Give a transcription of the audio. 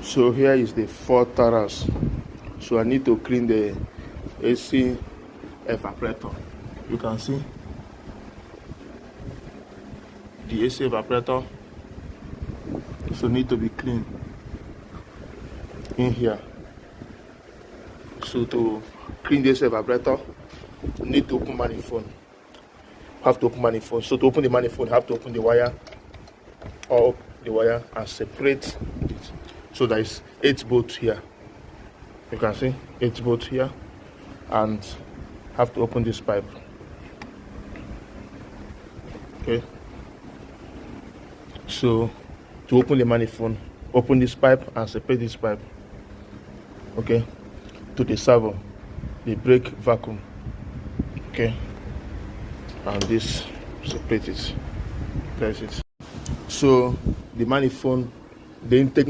So here is the 4 taurus. So I need to clean the AC evaporator. You can see the AC evaporator, so need to be clean in here. So to clean this evaporator, need to open manifold. Have to open manifold. So to open the manifold, have to open the wire, or the wire, and separate it. So there is 8 bolts here. You can see 8 bolts here, and have to open this pipe. Okay. So to open the manifold, open this pipe and separate this pipe. Okay. To the servo, the brake vacuum. Okay. And this, separate it. Press it. So the manifold, the intake